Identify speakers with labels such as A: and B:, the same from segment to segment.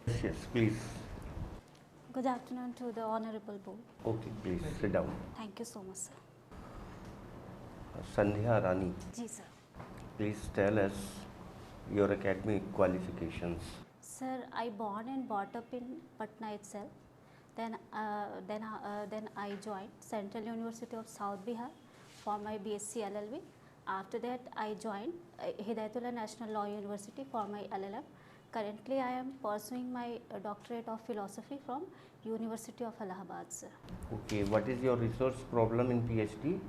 A: Yes, please.
B: Good afternoon to the Honorable Board.
A: Okay, please sit down.
B: Thank you so much, sir.
A: Sandhya Rani,
B: ji sir.
A: please tell us your academic qualifications.
B: Sir, I born and brought up in Patna itself. Then I joined Central University of South Bihar for my BSc LLB. After that, I joined Hidayatullah National Law University for my LLM. Currently, I am pursuing my doctorate of philosophy from University of Allahabad, sir.
A: Okay, what is your research problem in PhD?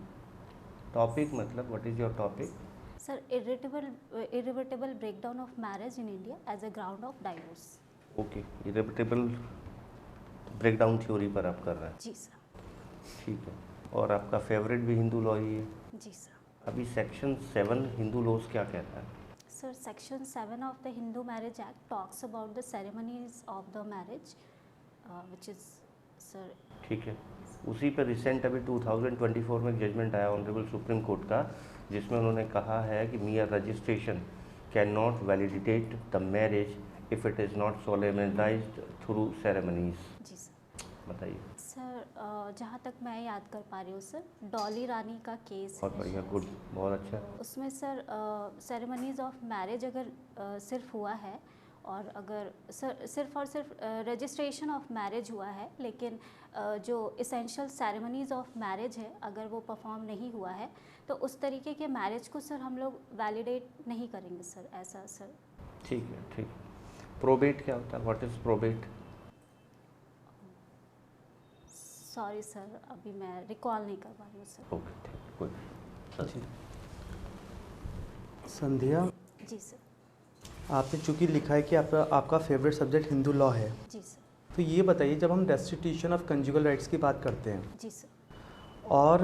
A: Topic मतलब what is your topic?
B: Sir, irreversible breakdown of marriage in India as a ground of divorce.
A: Okay, irreversible breakdown theory पर आप कर रहे हैं.
B: जी sir.
A: ठीक है. और आपका फेवरेट भी हिंदू लॉ ही है.
B: जी सर.
A: अभी सेक्शन 7 हिंदू लॉज क्या कहता है?
B: Sir, Section 7 of the Hindu Marriage Act talks about the ceremonies of the marriage, which is, sir.
A: ठीक है. उसी पर रिसेंट अभी 2024 में जजमेंट आया ऑनरेबल सुप्रीम कोर्ट का, जिसमें उन्होंने कहा है कि mere registration can not validate the marriage if it is not solemnized through ceremonies.
B: जी सर.
A: बताइए.
B: सर, जहाँ तक मैं याद कर पा रही हूँ सर, डॉली रानी का केस
A: बहुत बढ़िया, गुड, बहुत अच्छा.
B: उसमें सर सेरेमनीज ऑफ मैरिज अगर सिर्फ हुआ है और अगर सर सिर्फ और सिर्फ रजिस्ट्रेशन ऑफ मैरिज हुआ है, लेकिन जो इसेंशियल सेरेमनीज ऑफ मैरिज है अगर वो परफॉर्म नहीं हुआ है तो उस तरीके के मैरिज को सर हम लोग वैलिडेट नहीं करेंगे सर, ऐसा सर.
A: ठीक है, ठीक. प्रोबेट क्या होता है? What is probate?
B: Sorry sir, अभी मैं रिकॉल नहीं कर पा रही हूँ सर.
A: ओके, ठीक, कोई.
C: संध्या,
B: जी सर.
C: आपने चूँकि लिखा है कि आपका फेवरेट सब्जेक्ट हिंदू लॉ है,
B: जी सर.
C: तो ये बताइए, जब हम रेस्टिट्यूशन ऑफ कंजुगल राइट्स की बात करते हैं
B: जी सर.
C: और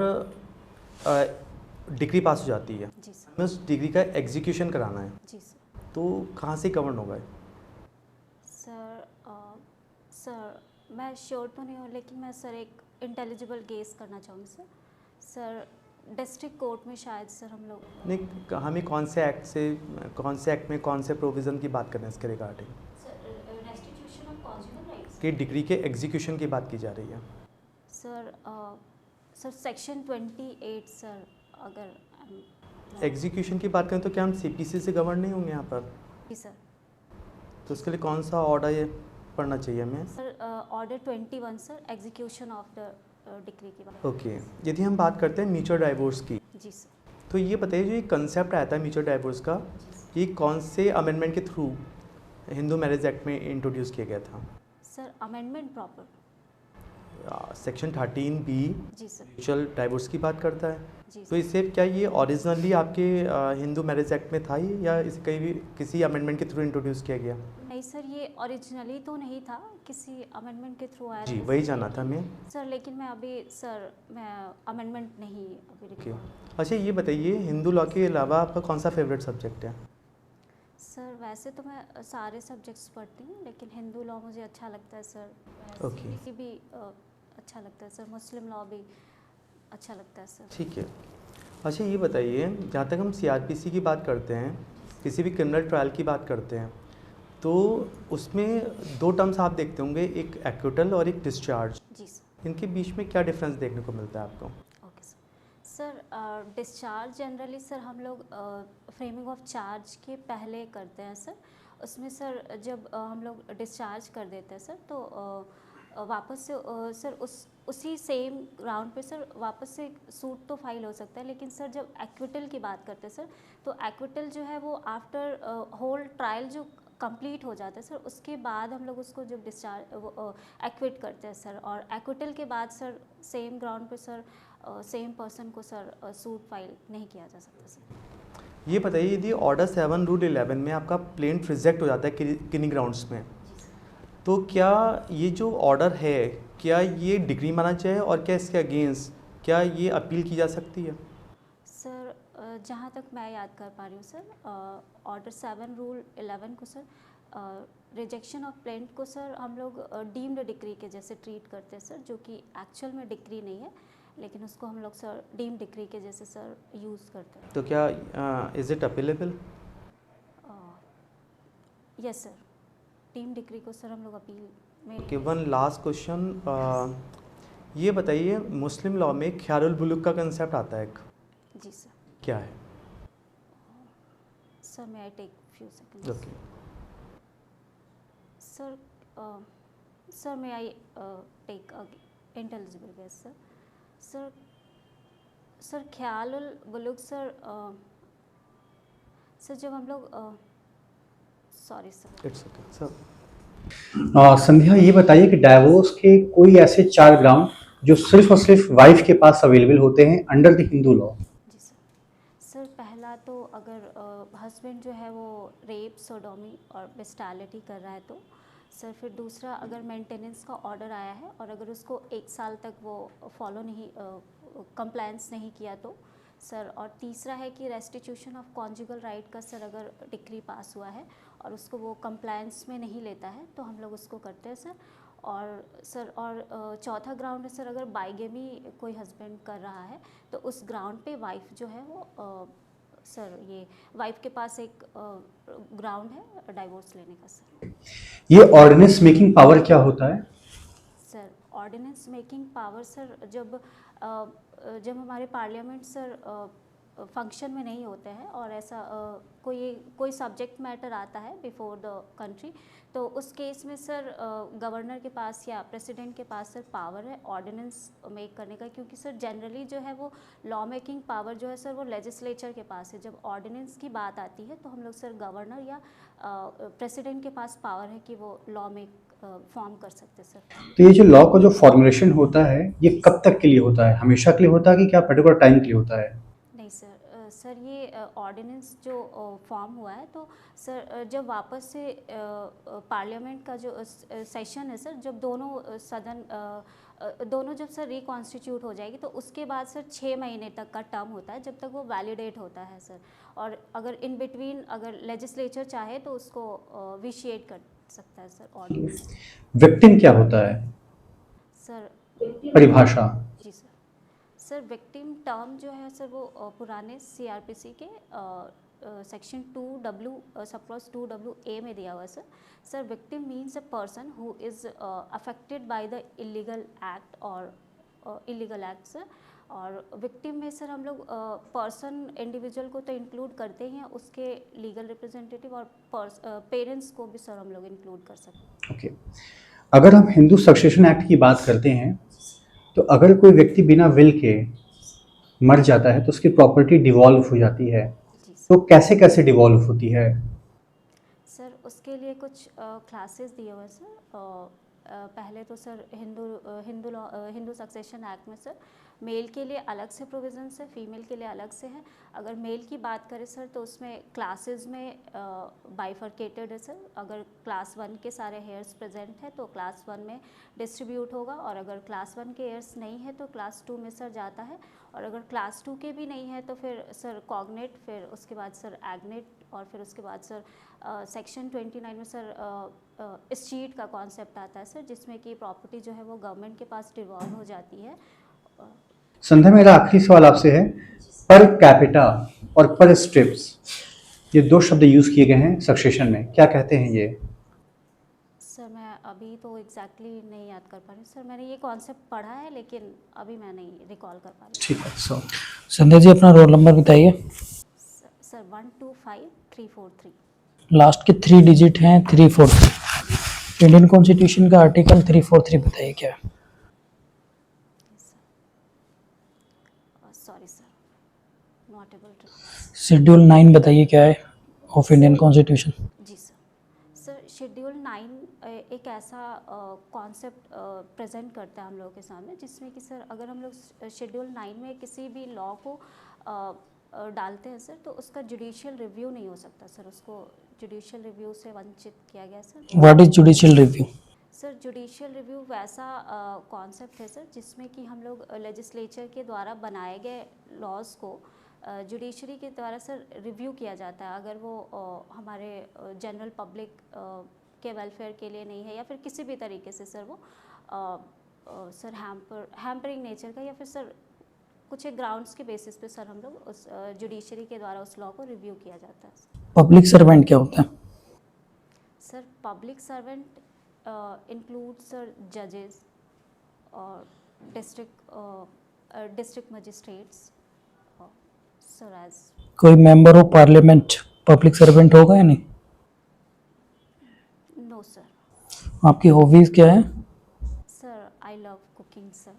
C: डिग्री पास हो जाती है,
B: जी सर.
C: हमें उस डिग्री का एग्जीक्यूशन कराना है,
B: जी सर.
C: तो कहाँ से गवर्न होगा?
B: सर सर मैं श्योर तो नहीं हूँ, लेकिन मैं सर एक इंटेलिजिबल गेस करना चाहूँगी सर. सर डिस्ट्रिक्ट कोर्ट में शायद सर हम लोग
C: नहीं, हमें कौन से एक्ट में कौन से प्रोविज़न की बात करना है इसके regarding?
B: Restitution of conjugal rights.
C: कि डिग्री के एग्जीक्यूशन की बात की जा रही है.
B: सर सर सेक्शन 28 सर, अगर
C: एग्जीक्यूशन की बात करें तो क्या हम सीपीसी से गवर्न नहीं होंगे यहाँ पर?
B: जी सर.
C: तो उसके लिए कौन सा ऑर्डर ये पढ़ना चाहिए हमें?
B: Sir order 21 sir, execution of the degree की बात.
C: ओके. यदि हम बात करते हैं म्यूचुअल डाइवोर्स की,
B: जी सर.
C: तो ये बताइए, जो ये कंसेप्ट आया था म्यूचुअल डाइवोर्स का, ये कौन से अमेंडमेंट के थ्रू हिंदू मैरिज एक्ट में इंट्रोड्यूस किया गया था?
B: Sir amendment proper.
C: Section 13B
B: जी सर.
C: म्यूचुअल डाइवोर्स की बात करता है.
B: जी
C: तो
B: सर.
C: इससे क्या ये ओरिजिनली आपके हिंदू मैरिज एक्ट में था ही, या इसे कहीं भी किसी अमेंडमेंट के थ्रू इंट्रोड्यूस किया गया?
B: नहीं सर, ये ओरिजिनली तो नहीं था, किसी अमेंडमेंट के थ्रू आया
C: जी,
B: था
C: वही जाना था हमें.
B: सर, लेकिन मैं अभी सर मैं अमेंडमेंट नहीं अभी
C: ओके.
B: recall.
C: अच्छा, ये बताइए, हिंदू लॉ के अलावा आपका कौन सा फेवरेट सब्जेक्ट है?
B: सर वैसे तो मैं सारे सब्जेक्ट्स पढ़ती हूँ, लेकिन हिंदू लॉ मुझे अच्छा लगता है सर.
C: ओके.
B: CPC भी अच्छा लगता है सर, मुस्लिम लॉ भी अच्छा लगता है सर.
C: ठीक है. अच्छा, ये बताइए, जहाँ तक हम CRPC की बात करते हैं, किसी भी क्रिमिनल ट्रायल की बात करते हैं, तो उसमें दो टर्म्स आप देखते होंगे, एक एक्विटल और एक डिस्चार्ज.
B: जी सर.
C: इनके बीच में क्या डिफरेंस देखने को मिलता है आपको?
B: Okay sir. Sir discharge generally sir हम लोग फ्रेमिंग ऑफ चार्ज के पहले करते हैं सर. उसमें सर जब हम लोग डिस्चार्ज कर देते हैं सर, तो वापस से सर उसी सेम ग्राउंड पे सर वापस से सूट तो फाइल हो सकता है, लेकिन सर जब एक्विटल की बात करते हैं सर, तो एक्विटल जो है वो आफ्टर होल ट्रायल जो कंप्लीट हो जाता है सर, उसके बाद हम लोग उसको जब डिस्चार्ज एक्विट करते हैं सर, और एक्विटल के बाद सर सेम ग्राउंड पे सर सेम पर्सन को सर सूट फाइल नहीं किया जा सकता सर.
C: ये बताइए, यदि ऑर्डर 7 रूल 11 में आपका प्लेंट रिजेक्ट हो जाता है किन्हीं ग्राउंड्स में, तो क्या ये जो ऑर्डर है, क्या ये डिग्री माना चाहिए, और क्या इसके अगेंस्ट क्या ये अपील की जा सकती है?
B: सर जहाँ तक मैं याद कर पा रही हूँ सर, ऑर्डर 7 रूल 11 को सर रिजेक्शन ऑफ प्लेंट को सर हम लोग डीम्ड डिक्री के जैसे ट्रीट करते हैं सर, जो कि एक्चुअल में डिक्री नहीं है, लेकिन उसको हम लोग सर डीम्ड डिक्री के जैसे सर यूज़ करते हैं.
C: तो क्या is it appealable?
B: Yes sir. Team decree को सर हम लोग अपील में
C: ओके, वन लास्ट क्वेश्चन, ये बताइए मुस्लिम लॉ में ख्यारुल बुलूग का कंसेप्ट आता है एक,
B: जी सर।
C: क्या है?
B: Sir may I take few seconds.
C: Okay,
B: sir sir may I take intelligible guess sir. Sir sir ख्यालुल बुलूग सर, सर जब हम लोग sorry sir.
C: It's okay sir.
D: Sandhya, ये बताइए कि डाइवोर्स के कोई ऐसे 4 ग्राउंड जो सिर्फ और सिर्फ वाइफ के पास अवेलेबल होते हैं अंडर द हिंदू लॉ?
B: जी सर। सर पहला तो अगर हस्बैंड जो है वो रेप, सोडोमी और बेस्टालिटी कर रहा है तो सर, फिर दूसरा अगर मेंटेनेंस का ऑर्डर आया है और अगर उसको 1 साल तक वो फॉलो नहीं, कंप्लायंस नहीं किया तो सर, और तीसरा है कि रेस्टिट्यूशन ऑफ कॉन्जुगल राइट का सर अगर डिक्री पास हुआ है और उसको वो कंप्लायंस में नहीं लेता है तो हम लोग उसको करते हैं सर। और चौथा ग्राउंड है सर, अगर बाइगेमी कोई हस्बैंड कर रहा है तो उस ग्राउंड पे वाइफ जो है वो सर, ये वाइफ के पास एक ग्राउंड है डाइवोर्स लेने का सर।
D: ये ऑर्डिनेंस मेकिंग पावर क्या होता है?
B: Sir ordinance making power sir, जब हमारे पार्लियामेंट सर फंक्शन में नहीं होते हैं और ऐसा कोई सब्जेक्ट मैटर आता है बिफोर द कंट्री, तो उस केस में सर गवर्नर के पास या प्रेसिडेंट के पास सर पावर है ऑर्डिनेंस मेक करने का, क्योंकि सर जनरली जो है वो लॉ मेकिंग पावर जो है सर वो लेजिस्लेचर के पास है। जब ऑर्डिनेंस की बात आती है तो हम लोग सर गवर्नर या प्रेसिडेंट के पास पावर है कि वो लॉ मेक फॉर्म कर सकते सर।
D: तो ये जो लॉ का जो फॉर्मुलेशन होता है ये कब तक के लिए होता है? हमेशा के लिए होता है कि क्या पर्टिकुलर टाइम के लिए होता है?
B: नहीं सर, सर ये ऑर्डिनेंस जो फॉर्म हुआ है तो सर जब वापस से पार्लियामेंट का जो सेशन है सर, जब दोनों सदन दोनों जब सर रिकॉन्स्टिट्यूट हो जाएगी तो उसके बाद सर 6 महीने तक का टर्म होता है जब तक वो वैलिडेट होता है सर। और अगर इन बिटवीन अगर लेजिस्लेचर चाहे तो उसको विशिएट कर सकता है सर ऑर्डिनेंस।
D: विक्टिम क्या होता है?
B: सर
D: परिभाषा?
B: जी सर। सर विक्टिम टर्म जो है सर वो पुराने सीआरपीसी के section 2W sub clause 2WA में दिया हुआ है sir. Sir victim means a person who is affected by the illegal act और इलीगल एक्ट सर। और विक्टिम में सर हम लोग पर्सन इंडिविजुअल को तो इंक्लूड करते ही हैं, उसके लीगल रिप्रेजेंटेटिव और पेरेंट्स को भी सर हम लोग इंक्लूड कर सकते हैं।
D: ओके, अगर हम हिंदू सक्सेशन एक्ट की बात करते हैं तो अगर कोई व्यक्ति बिना विल के मर जाता है तो उसकी प्रॉपर्टी डिवॉल्व हो जाती है,
B: जी सर।
D: तो कैसे कैसे डिवॉल्व होती है?
B: सर उसके लिए कुछ क्लासेस दिए हुए हैं सर। पहले तो सर हिंदू सक्सेशन एक्ट में सर मेल के लिए अलग से प्रोविजंस है, फीमेल के लिए अलग से है। अगर मेल की बात करें सर तो उसमें क्लासेस में बाइफरकेटेड है सर। अगर क्लास 1 के सारे हेयर्स प्रेजेंट है तो क्लास 1 में डिस्ट्रीब्यूट होगा, और अगर क्लास 1 के हेयर्स नहीं है तो क्लास 2 में सर जाता है, और अगर क्लास 2 के भी नहीं है तो फिर सर कॉग्नेट, फिर उसके बाद सर एग्नेट, और फिर उसके बाद सर सेक्शन 29 में सर स्ट्रीट का कॉन्सेप्ट आता है सर, जिसमें कि प्रॉपर्टी जो है वो गवर्नमेंट के पास डिवॉल्व हो जाती है।
D: संध्या, मेरा आखिरी सवाल आपसे है, पर कैपिटा और पर स्ट्रिप्स ये 2 शब्द यूज किए गए हैं सक्सेशन में, क्या कहते हैं ये?
B: सर मैं अभी तो एग्जैक्टली नहीं याद कर पा रही सर, मैंने ये कॉन्सेप्ट पढ़ा है लेकिन अभी मैं नहीं रिकॉल कर पा रही।
D: ठीक है सर।
E: संध्या जी अपना रोल नंबर बताइए।
B: सर 125343।
E: लास्ट के 3 डिजिट हैं 343। इंडियन कॉन्स्टिट्यूशन का आर्टिकल 343 बताइए क्या है?
B: Sorry sir, not able to.
E: Schedule 9 बताइए क्या है ऑफ इंडियन कॉन्स्टिट्यूशन?
B: जी सर। सर शेड्यूल 9 एक ऐसा कॉन्सेप्ट प्रेजेंट करता है हम लोगों के सामने, जिसमें कि सर अगर हम लोग शेड्यूल 9 में किसी भी लॉ को डालते हैं सर तो उसका जुडिशियल रिव्यू नहीं हो सकता सर, उसको जुडिशियल रिव्यू से वंचित किया गया sir.
E: What is judicial review?
B: Sir judicial review वैसा कॉन्सेप्ट है सर जिसमें कि हम लोग लेजिस्लेचर के द्वारा बनाए गए लॉज को जुडिशरी के द्वारा सर रिव्यू किया जाता है, अगर वो हमारे जनरल पब्लिक के वेलफेयर के लिए नहीं है या फिर किसी भी तरीके से सर वो सर हैम्परिंग नेचर का, या फिर सर कुछ एक ग्राउंड्स के बेसिस पे सर हम लोग उस जुडिशरी के द्वारा उस लॉ को रिव्यू किया जाता है।
E: पब्लिक सर्वेंट क्या होता है?
B: Sir public servant include sir जजेस और डिस्ट्रिक्ट मजिस्ट्रेट्स सर एज
E: कोई member of parliament public servant होगा या नहीं?
B: No sir.
E: आपकी हॉबीज़ क्या है?
B: Sir I love cooking sir.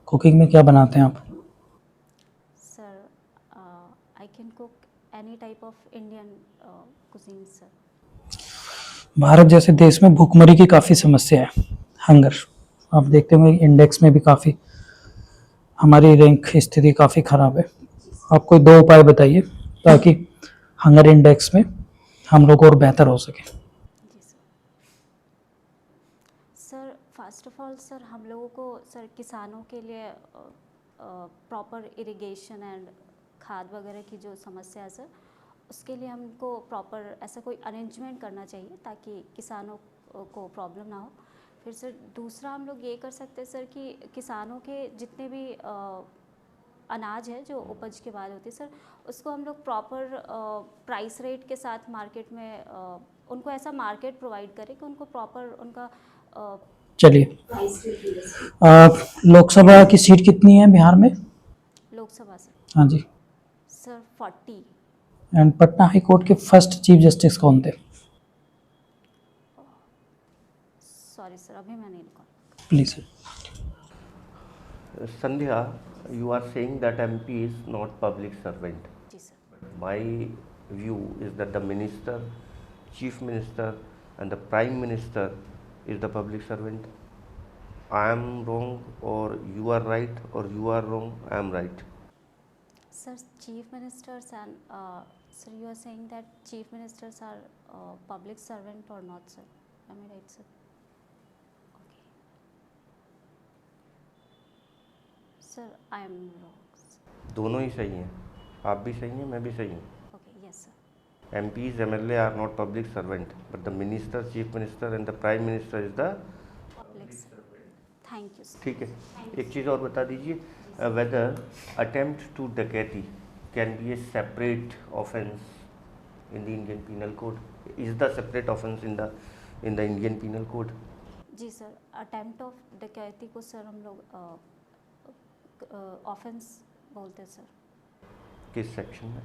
E: Cooking में क्या बनाते हैं आप?
B: Sir I can cook any type of Indian cuisine sir.
E: Bharat जैसे देश में भूखमरी की काफ़ी समस्या है, हंगर। आप देखते होंगे इंडेक्स में भी काफ़ी हमारी रैंक स्थिति काफ़ी ख़राब है। आप कोई 2 उपाय बताइए ताकि हंगर इंडेक्स में हम लोग और बेहतर हो सके।
B: जी sir. Sir first of all sir हम लोगों को सर किसानों के लिए प्रॉपर इरिगेशन एंड खाद वगैरह की जो समस्या है सर, उसके लिए हमको प्रॉपर ऐसा कोई अरेंजमेंट करना चाहिए ताकि किसानों को प्रॉब्लम ना हो. फिर सर दूसरा हम लोग ये कर सकते हैं सर कि किसानों के जितने भी अनाज है जो उपज के बाद होती है सर, उसको हम लोग प्रॉपर प्राइस रेट के साथ मार्केट में उनको ऐसा मार्केट प्रोवाइड करें कि उनको प्रॉपर उनका
E: चलिए, लोकसभा की सीट कितनी है बिहार में?
B: लोकसभा सर.
E: हाँ जी.
B: Sir 40.
E: And Patna high court के फर्स्ट चीफ जस्टिस कौन थे?
B: सॉरी सर अभी मैं नहीं recall.
E: Please.
A: Sandhya, you are saying that MP is not public servant.
B: जी सर.
A: My view is that the minister, chief minister and the prime minister is the public servant. I am wrong or you are right or you are wrong, I am right.
B: Sir, chief ministers and sir, you are saying that chief ministers are public servant or not, sir? Am I right, sir? Okay. Sir, I am wrong.
A: दोनों ही सही हैं, आप भी सही हैं, मैं भी सही हूँ.
B: Okay, yes, sir.
A: MPs, MLA are not public servant, but the minister, chief minister and the prime minister is the
B: Public servant. Thank you, sir.
A: ठीक है. एक चीज़ और बता दीजिए, whether attempt to डकैती can be a separate offence in the Indian Penal Code? Is the separate offence in the Indian Penal Code?
B: जी sir, attempt of डकैती को सर हम लोग ऑफेंस बोलते हैं सर.
A: किस सेक्शन में?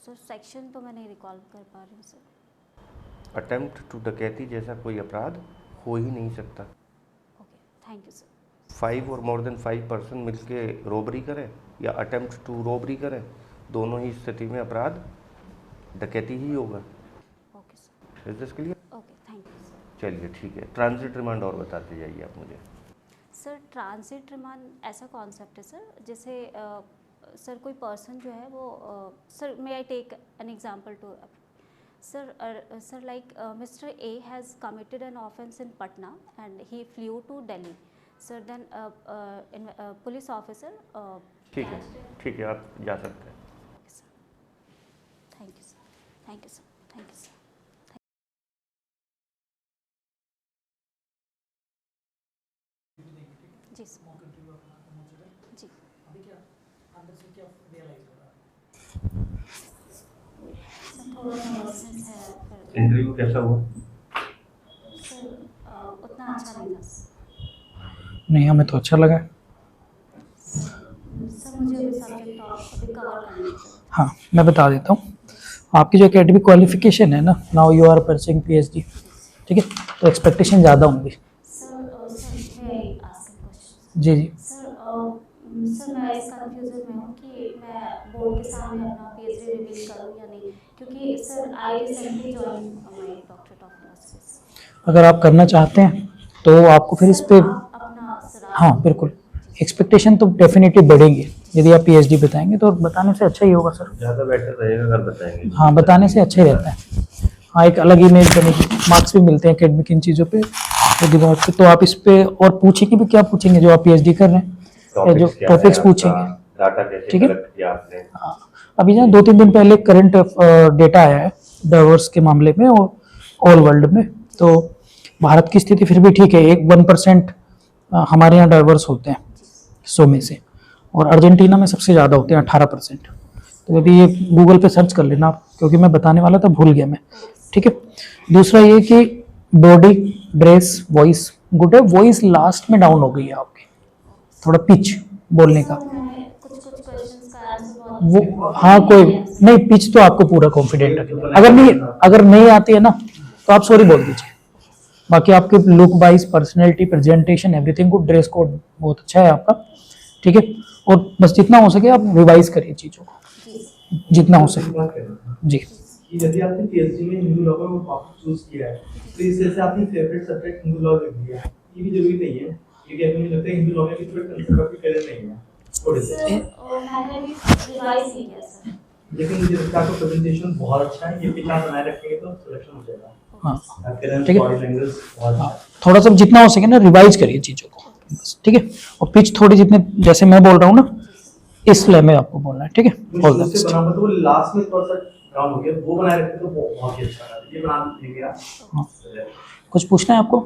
B: सर सेक्शन तो मैं नहीं रिकॉल कर पा रही हूँ सर.
A: अटेम्प्ट टू डकैती जैसा कोई अपराध हो ही नहीं सकता.
B: Okay, thank you sir.
A: 5 और मोर देन 5 पर्सन मिलके रोबरी करें या अटेम्प्ट टू रोबरी करें, दोनों ही स्थिति में अपराध डकैती ही होगा.
B: Okay sir.
A: Is this clear?
B: Okay, thank you sir.
A: चलिए ठीक है. ट्रांजिट रिमांड और बताते जाइए आप मुझे.
B: सर ट्रांजिट रिमांड ऐसा कॉन्सेप्ट है सर, जैसे सर कोई पर्सन जो है वो sir may I take an example to sir like mister A has committed an offence in Patna and he flew to Delhi. Sir then police officer.
A: ठीक है, ठीक है, आप जा सकते हैं.
B: Thank you sir. Thank you sir. Thank you sir. जी sir. जी.
A: इंटरव्यू कैसा हुआ?
B: सर उतना अच्छा नहीं था.
E: नहीं, हमें तो अच्छा लगा.
B: सर मुझे अभी सब्जेक्ट अभी कवर करना है.
E: हाँ, मैं बता देता हूँ. आपकी जो एकेडमिक क्वालिफिकेशन है ना, now you are pursuing PhD, ठीक है, तो एक्सपेक्टेशन ज़्यादा होंगी.
B: सर मैं आस्क क्वेश्चन.
E: जी जी.
B: सर मैं इस कंफ्यूजन में हूँ कि मैं बोर्ड के सामने अपना PhD रिवील करूँ या नहीं, क्योंकि sir I recently join my doctorate of philosophy.
E: अगर आप करना चाहते हैं तो आपको फिर इस पे
B: अपना सर.
E: हाँ बिल्कुल, एक्सपेक्टेशन तो डेफिनेटली बढ़ेंगे. यदि आप PhD बताएंगे तो बताने से अच्छा ही होगा सर.
A: ज़्यादा बेटर रहेगा अगर बताएंगे.
E: हाँ, बताने से अच्छा ही रहता है. हाँ, एक अलग इमेज बनेगी, मार्क्स भी मिलते हैं एकेडमिक इन चीज़ों पे यदि बात पे. तो आप इस पे और पूछेंगे भी, क्या पूछेंगे जो आप PhD कर रहे हैं, जो टॉपिक्स पूछेंगे.
A: डाटा कैसे
E: ठीक है.
A: कलेक्ट किया आपने?
E: हाँ, अभी ना 2-3 दिन पहले करंट डेटा आया है डाइवर्स के मामले में और ऑल वर्ल्ड में. तो भारत की स्थिति फिर भी ठीक है. 1% हमारे यहाँ डाइवर्स होते हैं 100 में से, और अर्जेंटीना में सबसे ज़्यादा होते हैं 18%. तो अभी ये गूगल पे सर्च कर लेना आप, क्योंकि मैं बताने वाला था भूल गया मैं, ठीक है। दूसरा ये कि बॉडी ड्रेस वॉइस गुड है, वॉइस लास्ट में डाउन हो गई है आपकी, थोड़ा पिच बोलने का
B: कुछ क्वेश्चंस का आंसर
E: वो, हाँ कोई नहीं, पिच तो आपको पूरा कॉन्फिडेंट रखना है। अगर नहीं आती है ना तो आप सॉरी बोल दीजिए। बाकी आपके look wise, personality, presentation, everything good, dress code बहुत अच्छा है आपका, ठीक है। और बस जितना हो सके आप रिवाइज करिए चीज़ों को, जितना हो सके जी।
C: कि यदि आपने पीएचडी में हिंदू लॉ में टॉपिक चूज किया है तो इस वजह से आपने फेवरेट सब्जेक्ट हिंदू लॉ रख दिया है, ये भी जरूरी नहीं है, क्योंकि अभी मुझे लगता है हिंदू लॉ में भी थोड़ा कंसेप्ट ऑफ करियर नहीं है थोड़े से,
B: मैंने भी रिवाइज नहीं किया सर।
C: लेकिन मुझे लगता है आपका प्रेजेंटेशन बहुत अच्छा है, ये पिच आप बनाए रखेंगे तो सिलेक्शन हो जाएगा।
E: हाँ
C: ठीक है,
E: थोड़ा सा जितना हो सके ना रिवाइज करिए चीज़ों को बस, ठीक है। और पिच थोड़ी जितने, जैसे मैं बोल रहा हूँ ना इस ले में आपको बोलना है, ठीक है। All the best.
C: तो लास्ट में थोड़ा सा डाउन हो गया, वो बनाए रखें तो बहुत ही अच्छा है, ये बना देंगे आप।
E: हाँ, कुछ पूछना है आपको?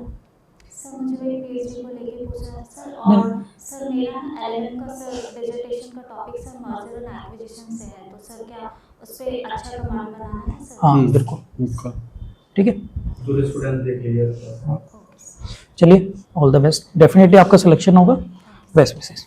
B: सर मुझे मेरी पीएचडी को लेके पूछना है सर, और सर मेरा एलएलएम का सर डिसर्टेशन का topic sir merger and acquisition से है, तो सर क्या उस पे अच्छा कमांड बनाना है सर?
E: हाँ बिल्कुल, ठीक है।
C: जो स्टूडेंट देख लीजिए।
E: चलिए ऑल द बेस्ट, डेफिनेटली आपका सिलेक्शन होगा, बेस्ट विशेस।